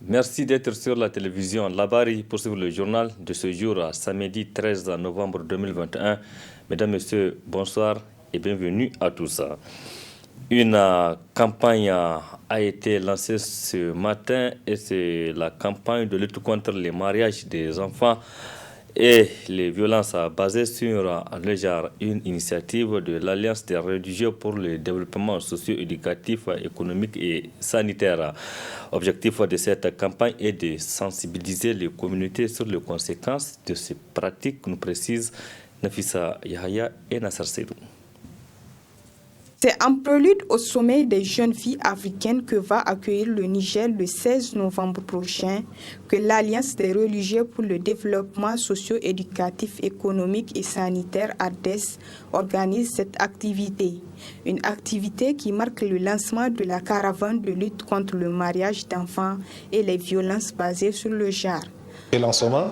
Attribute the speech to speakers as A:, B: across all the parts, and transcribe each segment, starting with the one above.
A: Merci d'être sur la télévision Labari pour suivre le journal de ce jour, samedi 13 novembre 2021. Mesdames, Messieurs, bonsoir et bienvenue à tous. Une campagne a été lancée ce matin et c'est la campagne de lutte contre les mariages des enfants et les violences basées sur le genre, une initiative de l'Alliance des religieux pour le développement socio-éducatif, économique et sanitaire. L'objectif de cette campagne est de sensibiliser les communautés sur les conséquences de ces pratiques, nous précise Nafissa Yahaya et Nasser Seydou.
B: C'est en prélude au sommet des jeunes filles africaines que va accueillir le Niger le 16 novembre prochain que l'Alliance des religieux pour le développement socio-éducatif, économique et sanitaire ADES organise cette activité. Une activité qui marque le lancement de la caravane de lutte contre le mariage d'enfants et les violences basées sur le genre.
C: Le lancement,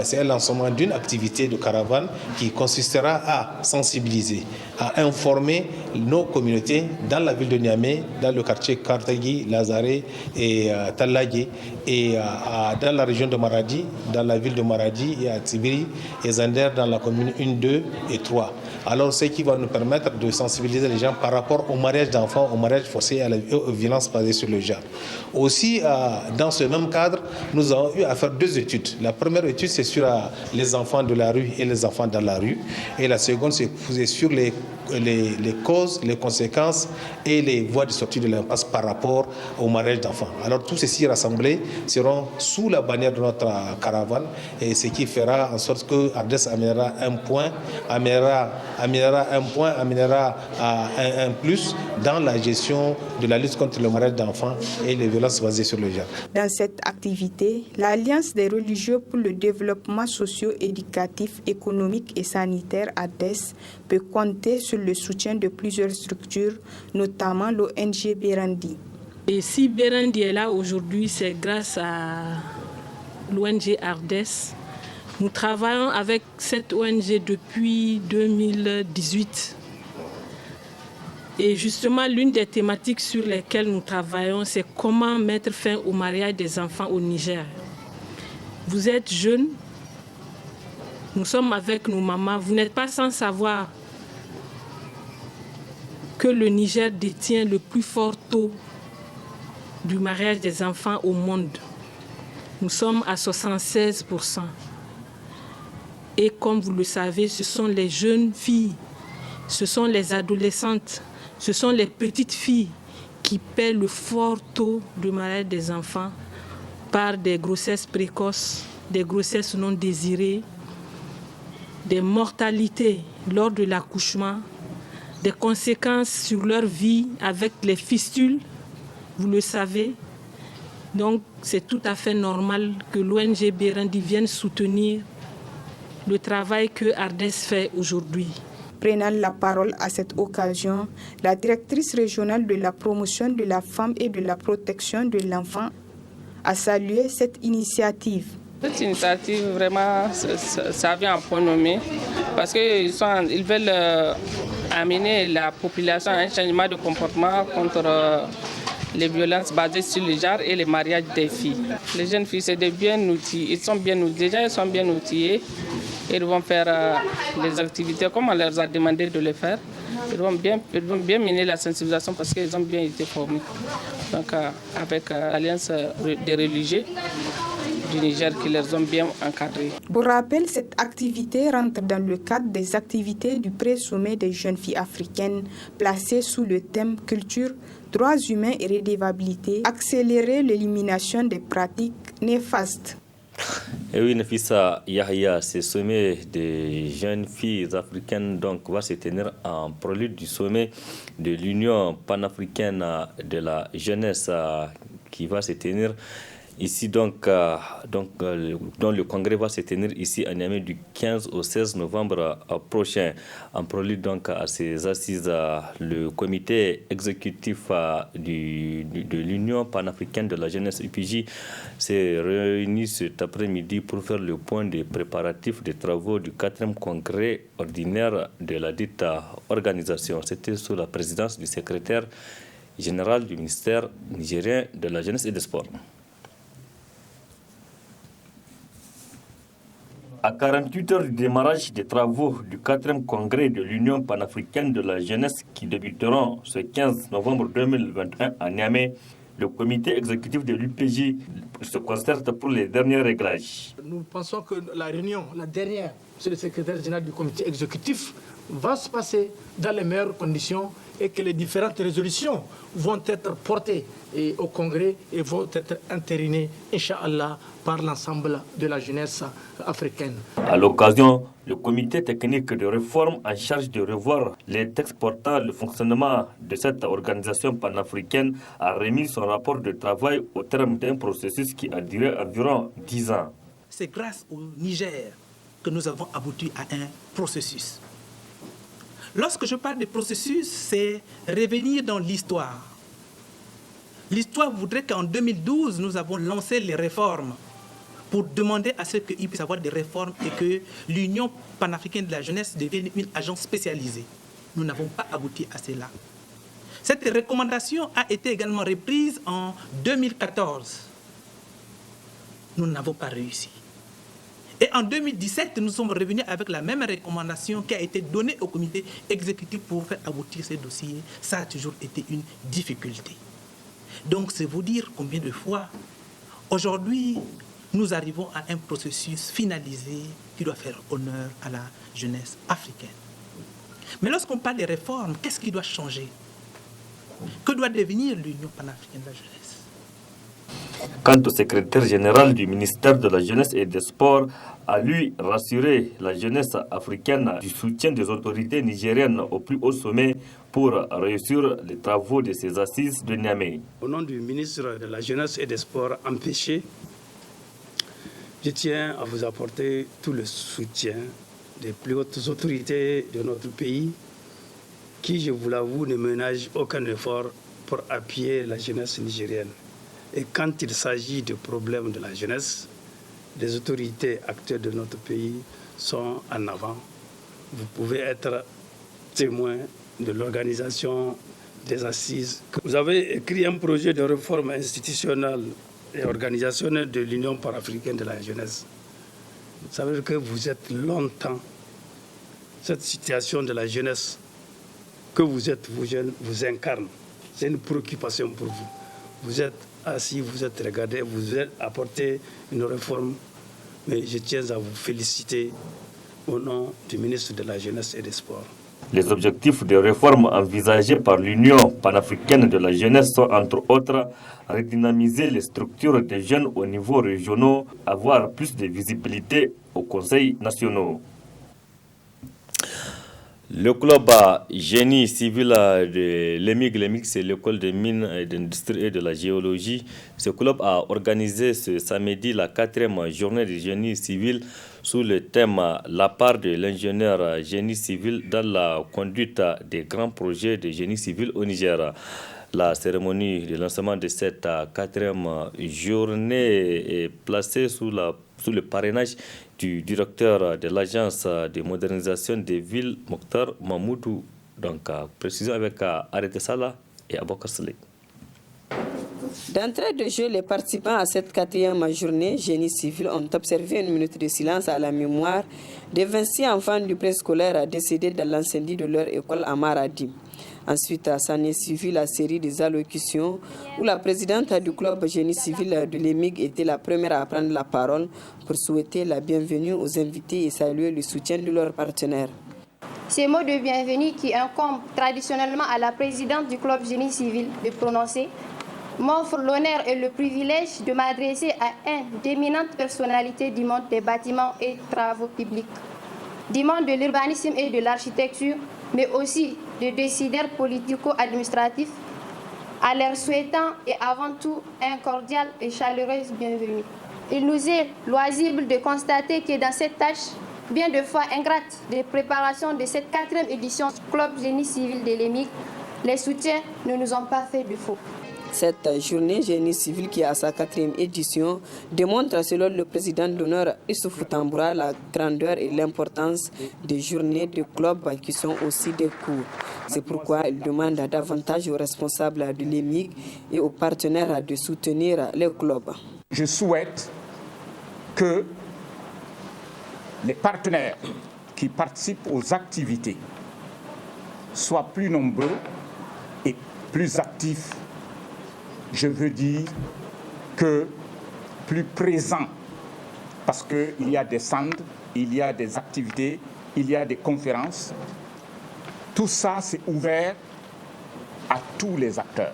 C: c'est un lancement d'une activité de caravane qui consistera à sensibiliser, à informer nos communautés dans la ville de Niamey, dans le quartier Kartagui, Lazare et Talagé, et dans la région de Maradi, dans la ville de Maradi et à Tibiri et Zander dans la commune 1, 2 et 3. Alors, ce qui va nous permettre de sensibiliser les gens par rapport au mariage d'enfants, au mariage forcé et aux violences basées sur le genre. Aussi, dans ce même cadre, nous avons eu à faire 2 études. La première étude, c'est sur les enfants de la rue et les enfants dans la rue. Et la seconde, c'est sur les causes, les conséquences et les voies de sortie de l'impasse par rapport au mariage d'enfants. Alors, tous ceci rassemblés seront sous la bannière de notre caravane, et ce qui fera en sorte que ADES amènera un plus dans la gestion de la lutte contre le mariage d'enfants et les violences basées sur le genre.
B: Dans cette activité, l'Alliance des religieux pour le développement socio-éducatif, économique et sanitaire ADES peut compter sur le soutien de plusieurs structures, notamment l'ONG Berandi.
D: Et si Berandi est là aujourd'hui, c'est grâce à l'ONG ARDES. Nous travaillons avec cette ONG depuis 2018. Et justement, l'une des thématiques sur lesquelles nous travaillons, c'est comment mettre fin au mariage des enfants au Niger. Vous êtes jeunes, nous sommes avec nos mamans, vous n'êtes pas sans savoir que le Niger détient le plus fort taux du mariage des enfants au monde. Nous sommes à 76%. Et comme vous le savez, ce sont les jeunes filles, ce sont les adolescentes, ce sont les petites filles qui paient le fort taux de mariage des enfants par des grossesses précoces, des grossesses non désirées, des mortalités lors de l'accouchement, des conséquences sur leur vie avec les fistules, vous le savez. Donc c'est tout à fait normal que l'ONG Berandi vienne soutenir le travail que ARDES fait aujourd'hui.
B: Prenant la parole à cette occasion, la directrice régionale de la promotion de la femme et de la protection de l'enfant a salué cette initiative.
E: Cette initiative, vraiment, ça vient en point nommé parce qu'ils veulent amener la population à un changement de comportement contre les violences basées sur le genre et les mariages des filles. Les jeunes filles, c'est bien outillés. Ils sont bien outillés. Déjà, ils sont bien outillés. Ils vont faire les activités comme on leur a demandé de le faire. Ils vont bien mener la sensibilisation parce qu'ils ont bien été formés. Donc, avec l'Alliance des religieux du Niger qui les ont bien encadrés.
B: Pour rappel, cette activité rentre dans le cadre des activités du pré-sommet des jeunes filles africaines placées sous le thème culture, droits humains et redevabilité, accélérer l'élimination des pratiques néfastes.
A: Et oui, Nafissa Yahya, ce sommet des jeunes filles africaines donc, va se tenir en prélude du sommet de l'Union panafricaine de la jeunesse qui va se tenir Ici, dont le congrès va se tenir ici à Niamey du 15 au 16 novembre prochain. En prélude donc à ces assises, le comité exécutif de l'Union panafricaine de la jeunesse UPJ s'est réuni cet après-midi pour faire le point des préparatifs des travaux du 4e congrès ordinaire de la dite organisation. C'était sous la présidence du secrétaire général du ministère nigérien de la jeunesse et des sports. À 48 heures du démarrage des travaux du 4e congrès de l'Union panafricaine de la jeunesse qui débuteront ce 15 novembre 2021 à Niamey, le comité exécutif de l'UPJ se concerte pour les derniers réglages.
F: Nous pensons que la réunion, la dernière, c'est le secrétaire général du comité exécutif, va se passer dans les meilleures conditions et que les différentes résolutions vont être portées au Congrès et vont être entérinées, Inch'Allah, par l'ensemble de la jeunesse africaine.
A: À l'occasion, le comité technique de réforme en charge de revoir les textes portant le fonctionnement de cette organisation panafricaine a remis son rapport de travail au terme d'un processus qui a duré environ 10 ans.
G: C'est grâce au Niger que nous avons abouti à un processus. Lorsque je parle de processus, c'est revenir dans l'histoire. L'histoire voudrait qu'en 2012, nous avons lancé les réformes pour demander à ce qu'il puisse y avoir des réformes et que l'Union panafricaine de la jeunesse devienne une agence spécialisée. Nous n'avons pas abouti à cela. Cette recommandation a été également reprise en 2014. Nous n'avons pas réussi. Et en 2017, nous sommes revenus avec la même recommandation qui a été donnée au comité exécutif pour faire aboutir ces dossiers. Ça a toujours été une difficulté. Donc, c'est vous dire combien de fois, aujourd'hui, nous arrivons à un processus finalisé qui doit faire honneur à la jeunesse africaine. Mais lorsqu'on parle des réformes, qu'est-ce qui doit changer? Que doit devenir l'Union panafricaine de la jeunesse?
A: Quant au secrétaire général du ministère de la Jeunesse et des Sports, a lui rassuré la jeunesse africaine du soutien des autorités nigériennes au plus haut sommet pour réussir les travaux de ces assises de Niamey.
H: Au nom du ministre de la Jeunesse et des Sports empêché, je tiens à vous apporter tout le soutien des plus hautes autorités de notre pays qui, je vous l'avoue, ne ménagent aucun effort pour appuyer la jeunesse nigérienne. Et quand il s'agit de problèmes de la jeunesse, les autorités actuelles de notre pays sont en avant. Vous pouvez être témoin de l'organisation des assises. Vous avez écrit un projet de réforme institutionnelle et organisationnelle de l'Union panafricaine de la jeunesse. Ça veut dire que vous êtes longtemps, cette situation de la jeunesse que vous êtes, vous jeunes, vous incarne. C'est une préoccupation pour vous. Vous êtes assis, vous êtes regardé, vous êtes apporté une réforme. Mais je tiens à vous féliciter au nom du ministre de la Jeunesse et des Sports.
A: Les objectifs de réforme envisagés par l'Union panafricaine de la jeunesse sont entre autres redynamiser les structures des jeunes au niveau régional, avoir plus de visibilité aux conseils nationaux. Le club génie civil de l'EMIG, c'est l'école des mines et d'industrie et de la géologie. Ce club a organisé ce samedi la 4e journée du génie civil sous le thème « La part de l'ingénieur génie civil dans la conduite des grands projets de génie civil au Niger ». La cérémonie de lancement de cette 4e journée est placée sous le parrainage du directeur de l'agence de modernisation des villes, Mokhtar Mahmoudou. Donc, précision avec Arrêté Salah et Abokar Saleh.
I: D'entrée de jeu, les participants à cette 4e journée génie civil ont observé une minute de silence à la mémoire des 26 enfants du préscolaire décédés dans l'incendie de leur école à Maradi. Ensuite, s'en est suivi la série des allocutions où la présidente du club génie civil de l'EMIG était la première à prendre la parole pour souhaiter la bienvenue aux invités et saluer le soutien de leurs partenaires.
J: Ces mots de bienvenue qui incombent traditionnellement à la présidente du club génie civil de prononcer m'offrent l'honneur et le privilège de m'adresser à une d'éminentes personnalités du monde des bâtiments et travaux publics, du monde de l'urbanisme et de l'architecture, mais aussi de décideurs politico-administratifs, en leur souhaitant et avant tout un cordial et chaleureux bienvenue. Il nous est loisible de constater que dans cette tâche, bien de fois ingrate de préparation de cette 4e édition du Club Génie Civil de l'EMIG, les soutiens ne nous ont pas fait défaut.
I: Cette journée génie civil qui est à sa 4e édition démontre selon le président d'honneur Issoufou Tamboura la grandeur et l'importance des journées de clubs qui sont aussi des cours. C'est pourquoi il demande davantage aux responsables de l'EMIG et aux partenaires de soutenir les clubs.
K: Je souhaite que les partenaires qui participent aux activités soient plus nombreux et plus actifs. Je veux dire que plus présents, parce qu'il y a des stands, il y a des activités, il y a des conférences. Tout ça, c'est ouvert à tous les acteurs.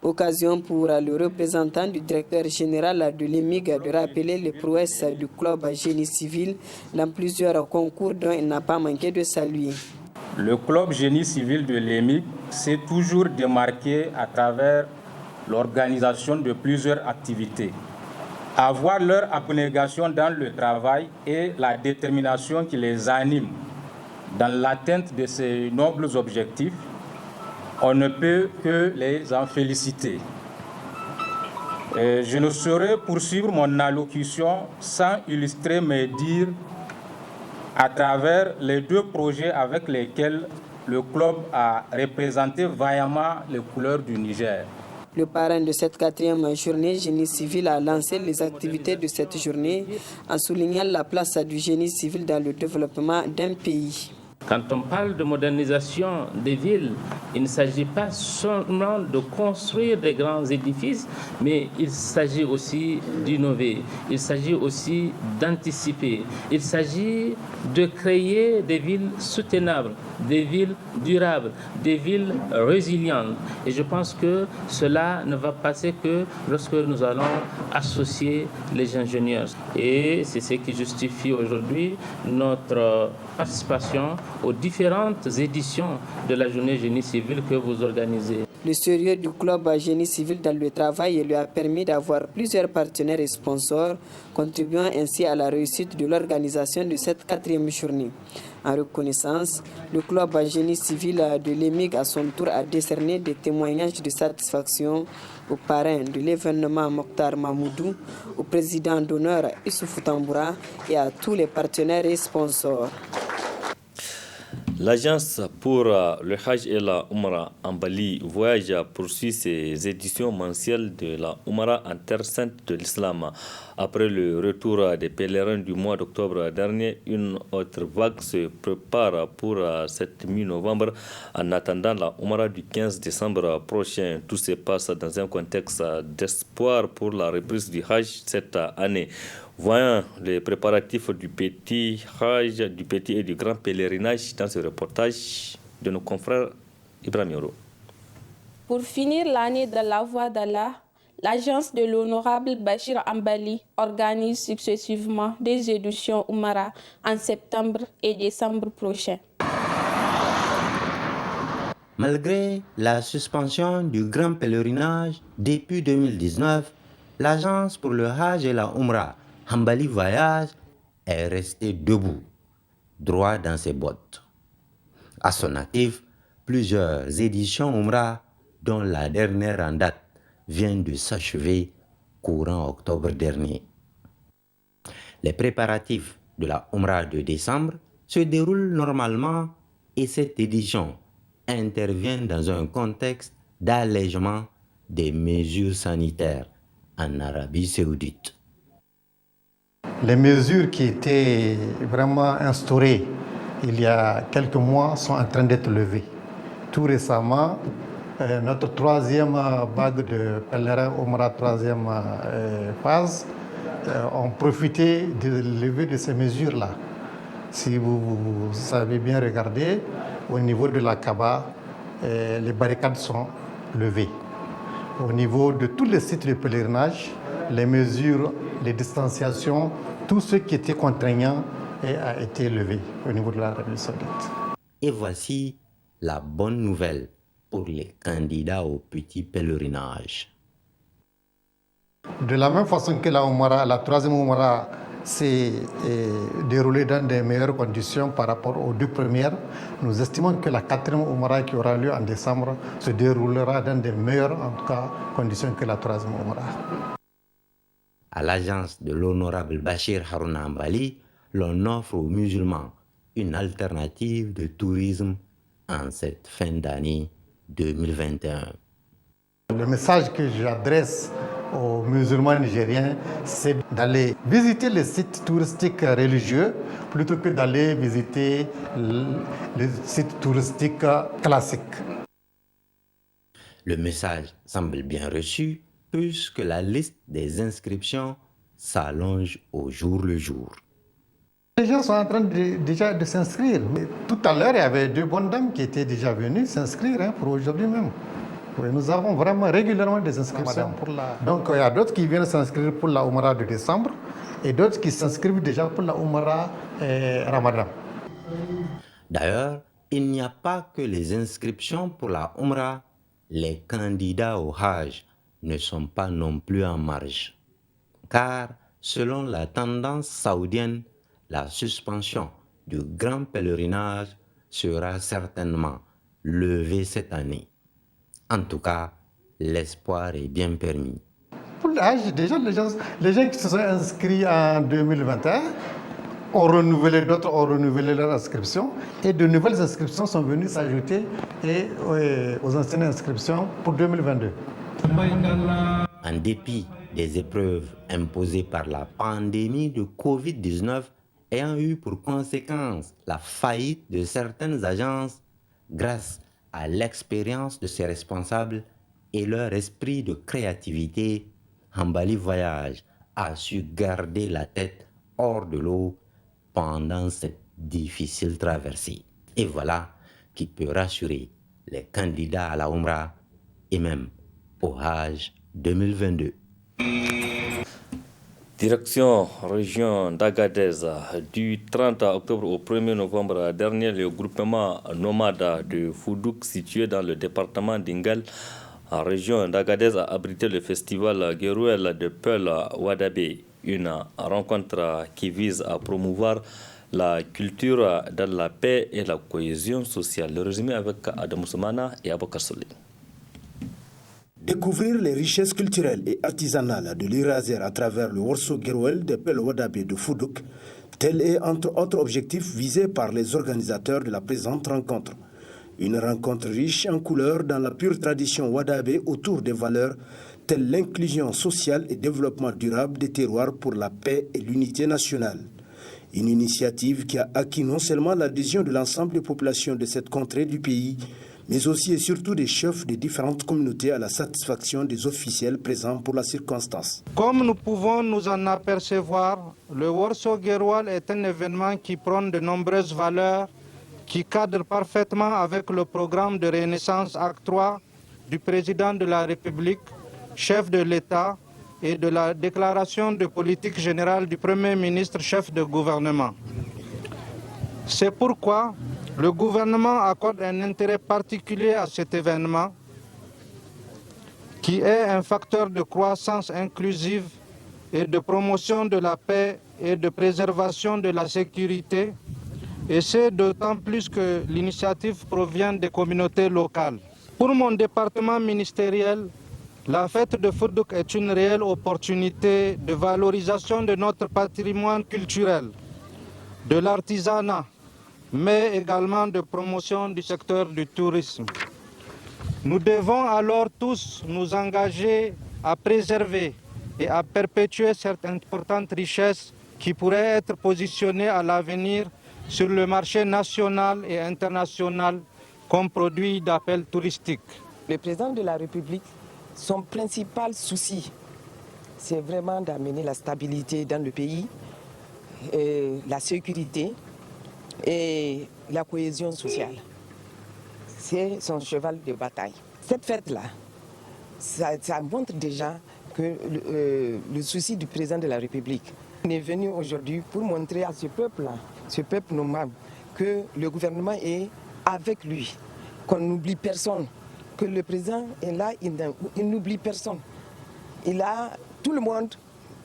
I: Occasion pour le représentant du directeur général de l'EMIG de rappeler les prouesses du club génie civil dans plusieurs concours dont il n'a pas manqué de saluer.
L: Le club génie civil de l'EMIG s'est toujours démarqué à travers l'organisation de plusieurs activités. Avoir leur abnégation dans le travail et la détermination qui les anime dans l'atteinte de ces nobles objectifs, on ne peut que les en féliciter. Je ne saurais poursuivre mon allocution sans illustrer mes dires à travers les 2 projets avec lesquels le club a représenté vaillamment les couleurs du Niger.
I: Le parrain de cette 4e journée génie civil a lancé les activités de cette journée en soulignant la place du génie civil dans le développement d'un pays.
M: Quand on parle de modernisation des villes, il ne s'agit pas seulement de construire des grands édifices, mais il s'agit aussi d'innover, il s'agit aussi d'anticiper, il s'agit de créer des villes soutenables, des villes durables, des villes résilientes. Et je pense que cela ne va passer que lorsque nous allons associer les ingénieurs. Et c'est ce qui justifie aujourd'hui notre participation aux différentes éditions de la journée génie civil que vous organisez.
I: Le sérieux du club génie civil dans le travail lui a permis d'avoir plusieurs partenaires et sponsors, contribuant ainsi à la réussite de l'organisation de cette 4e journée. En reconnaissance, le club génie civil de l'EMIG à son tour a décerné des témoignages de satisfaction au parrain de l'événement Mokhtar Mahmoudou, au président d'honneur Issoufou Tamboura et à tous les partenaires et sponsors.
A: L'agence pour le Hajj et la Oumra en Bali Voyage poursuit ses éditions mensuelles de la Oumra en terre sainte de l'islam. Après le retour des pèlerins du mois d'octobre dernier, une autre vague se prépare pour cette mi-novembre en attendant la Oumra du 15 décembre prochain. Tout se passe dans un contexte d'espoir pour la reprise du Hajj cette année. Voyons les préparatifs du petit Hajj, du petit et du grand pèlerinage dans ce reportage de nos confrères Ibrahim Yoro.
N: Pour finir l'année de la voie d'Allah, l'agence de l'honorable Bachir Ambali organise successivement des éditions Oumara en septembre et décembre prochains.
O: Malgré la suspension du grand pèlerinage depuis 2019, l'agence pour le Hajj et la Oumra Ambali Voyage est restée debout, droit dans ses bottes. À son actif, plusieurs éditions Oumra, dont la dernière en date vient de s'achever courant octobre dernier. Les préparatifs de la Oumra de décembre se déroulent normalement et cette édition intervient dans un contexte d'allègement des mesures sanitaires en Arabie Saoudite.
P: Les mesures qui étaient vraiment instaurées il y a quelques mois sont en train d'être levées. Tout récemment, notre 3e vague de pèlerins Oumra, 3e phase, ont profité de lever de ces mesures-là. Si vous savez bien regarder, au niveau de la Kaaba, les barricades sont levées. Au niveau de tous les sites de pèlerinage, les mesures, les distanciations, tout ce qui était contraignant a été levé au niveau de l'Arabie Saoudite.
O: Et voici la bonne nouvelle. pour les candidats au petit pèlerinage.
P: De la même façon que la Oumara, la troisième Oumara s'est déroulée dans de meilleures conditions par rapport aux deux premières, nous estimons que la quatrième Oumara qui aura lieu en décembre se déroulera dans de meilleures en tout cas, conditions que la troisième Oumara.
O: À l'agence de l'honorable Bachir Harouna Ambali, l'on offre aux musulmans une alternative de tourisme en cette fin d'année 2021.
P: Le message que j'adresse aux musulmans nigériens, c'est d'aller visiter les sites touristiques religieux plutôt que d'aller visiter les sites touristiques classiques.
O: Le message semble bien reçu puisque la liste des inscriptions s'allonge au jour le jour.
P: Les gens sont en train déjà de s'inscrire. Tout à l'heure, il y avait deux bonnes dames qui étaient déjà venues s'inscrire pour aujourd'hui même. Oui, nous avons vraiment régulièrement des inscriptions. Donc il y a d'autres qui viennent s'inscrire pour la Oumara de décembre et d'autres qui s'inscrivent déjà pour la Oumara Ramadan.
O: D'ailleurs, il n'y a pas que les inscriptions pour la Oumra. Les candidats au Hajj ne sont pas non plus en marge. Car, selon la tendance saoudienne, la suspension du grand pèlerinage sera certainement levée cette année. En tout cas, l'espoir est bien permis.
P: Pour l'âge, déjà, les gens qui se sont inscrits en 2021 ont renouvelé, d'autres ont renouvelé leur inscription et de nouvelles inscriptions sont venues s'ajouter aux anciennes inscriptions pour 2022.
O: En dépit des épreuves imposées par la pandémie de Covid-19 ayant eu pour conséquence la faillite de certaines agences, grâce à l'expérience de ses responsables et leur esprit de créativité, Ambali Voyage a su garder la tête hors de l'eau pendant cette difficile traversée. Et voilà qui peut rassurer les candidats à la Oumra et même au Hajj 2022.
A: Direction région d'Agadez, du 30 octobre au 1er novembre dernier, le groupement nomade de Foudouk, situé dans le département d'Ingal, en région d'Agadez, a abrité le festival Guérouel de Peul Wadabé, une rencontre qui vise à promouvoir la culture dans la paix et la cohésion sociale. Le résumé avec Adam Soumana et Abokar Solé.
Q: Découvrir les richesses culturelles et artisanales de l'Iraser à travers le Worso Guérouel de Peul Wadabé de Foudouk, tel est entre autres objectifs visés par les organisateurs de la présente rencontre. Une rencontre riche en couleurs dans la pure tradition Wadabé autour des valeurs telles l'inclusion sociale et développement durable des terroirs pour la paix et l'unité nationale. Une initiative qui a acquis non seulement l'adhésion de l'ensemble des populations de cette contrée du pays, mais aussi et surtout des chefs des différentes communautés à la satisfaction des officiels présents pour la circonstance.
R: Comme nous pouvons nous en apercevoir, le Worso Guérouel est un événement qui prône de nombreuses valeurs qui cadrent parfaitement avec le programme de Renaissance Acte 3 du président de la République, chef de l'État, et de la déclaration de politique générale du Premier ministre, chef de gouvernement. C'est pourquoi le gouvernement accorde un intérêt particulier à cet événement qui est un facteur de croissance inclusive et de promotion de la paix et de préservation de la sécurité, et c'est d'autant plus que l'initiative provient des communautés locales. Pour mon département ministériel, la fête de Foudouk est une réelle opportunité de valorisation de notre patrimoine culturel, de l'artisanat, mais également de promotion du secteur du tourisme. Nous devons alors tous nous engager à préserver et à perpétuer cette importante richesse qui pourrait être positionnée à l'avenir sur le marché national et international comme produit d'appel touristique.
S: Le président de la République, son principal souci, c'est vraiment d'amener la stabilité dans le pays, la sécurité et la cohésion sociale. C'est son cheval de bataille. Cette fête-là, ça montre déjà que le souci du président de la République est venu aujourd'hui pour montrer à ce peuple-là, ce peuple nomade, que le gouvernement est avec lui, qu'on n'oublie personne, que le président est là, il n'oublie personne. Il a tout le monde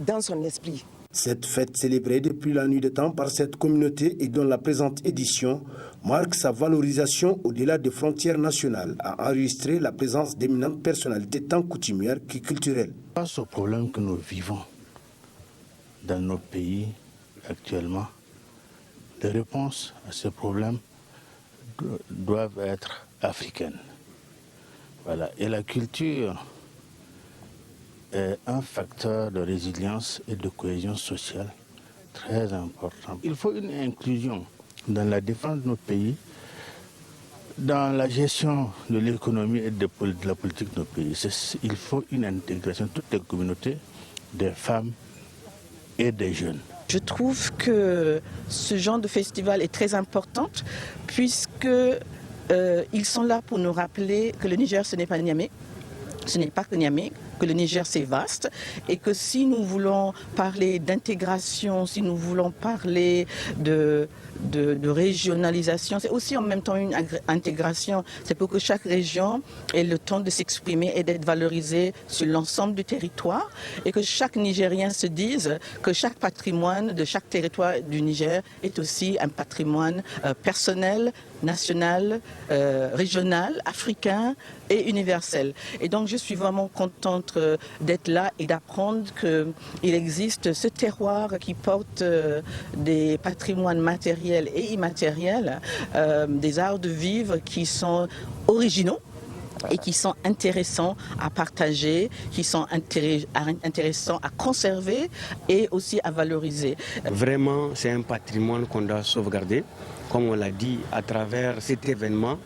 S: dans son esprit.
Q: Cette fête célébrée depuis la nuit des temps par cette communauté et dont la présente édition marque sa valorisation au-delà des frontières nationales, a enregistré la présence d'éminentes personnalités tant coutumières que culturelles.
T: Face aux problèmes que nous vivons dans nos pays actuellement, les réponses à ces problèmes doivent être africaines. Voilà. Et la culture est un facteur de résilience et de cohésion sociale très important. Il faut une inclusion dans la défense de nos pays, dans la gestion de l'économie et de la politique de nos pays. Il faut une intégration de toutes les communautés, des femmes et des jeunes.
U: Je trouve que ce genre de festival est très important puisque ils sont là pour nous rappeler que le Niger, ce n'est pas Niamey, ce n'est pas que Niamey, que le Niger c'est vaste et que si nous voulons parler d'intégration, si nous voulons parler de régionalisation, c'est aussi en même temps une intégration. C'est pour que chaque région ait le temps de s'exprimer et d'être valorisée sur l'ensemble du territoire et que chaque Nigérien se dise que chaque patrimoine de chaque territoire du Niger est aussi un patrimoine personnel, national, régional, africain et universel. Et donc je suis vraiment contente d'être là et d'apprendre qu'il existe ce terroir qui porte des patrimoines matériels et immatériels, des arts de vivre qui sont originaux et qui sont intéressants à partager, qui sont intéressants à conserver et aussi à valoriser.
V: Vraiment, c'est un patrimoine qu'on doit sauvegarder. Comme on l'a dit, à travers cet événement,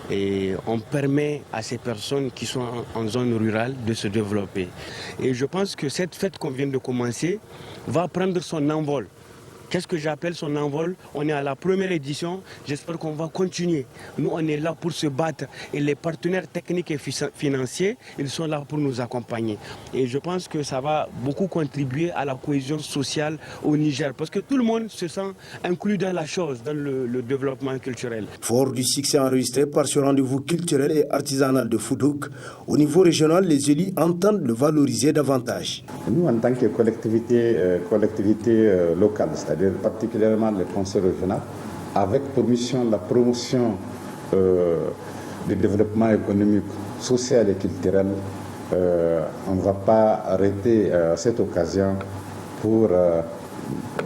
V: et on permet à ces personnes qui sont en zone rurale de se développer. Et je pense que cette fête qu'on vient de commencer va prendre son envol. Qu'est-ce que j'appelle son envol? On est à la première édition, j'espère qu'on va continuer. Nous, on est là pour se battre et les partenaires techniques et financiers, ils sont là pour nous accompagner. Et je pense que ça va beaucoup contribuer à la cohésion sociale au Niger parce que tout le monde se sent inclus dans la chose, dans le développement culturel.
Q: Fort du succès enregistré par ce rendez-vous culturel et artisanal de Foudouk, au niveau régional, les élus entendent le valoriser davantage.
W: Nous, en tant que collectivité locale, c'est-à-dire particulièrement le conseil régional, avec pour mission la promotion du développement économique, social et culturel, on ne va pas arrêter cette occasion pour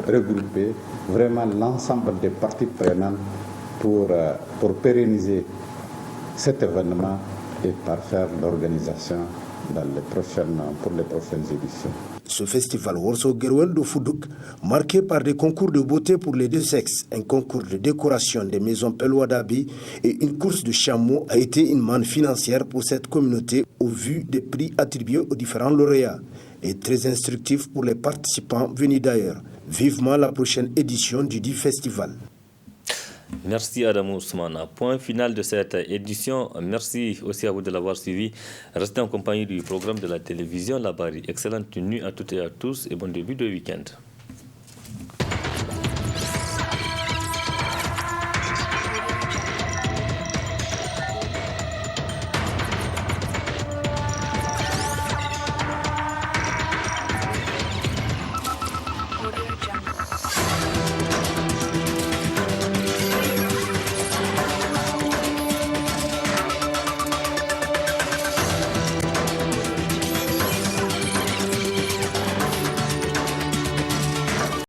W: regrouper vraiment l'ensemble des parties prenantes pour pérenniser cet événement et parfaire l'organisation pour les prochaines éditions.
Q: Ce festival Worso Gerwel de Foudouk, marqué par des concours de beauté pour les deux sexes, un concours de décoration des maisons Pelwadabi et une course de chameaux, a été une manne financière pour cette communauté au vu des prix attribués aux différents lauréats et très instructif pour les participants venus d'ailleurs. Vivement la prochaine édition du dit festival.
A: Merci Adam Ousmane. Point final de cette édition. Merci aussi à vous de l'avoir suivi. Restez en compagnie du programme de la télévision Labari. Excellente nuit à toutes et à tous et bon début de week-end.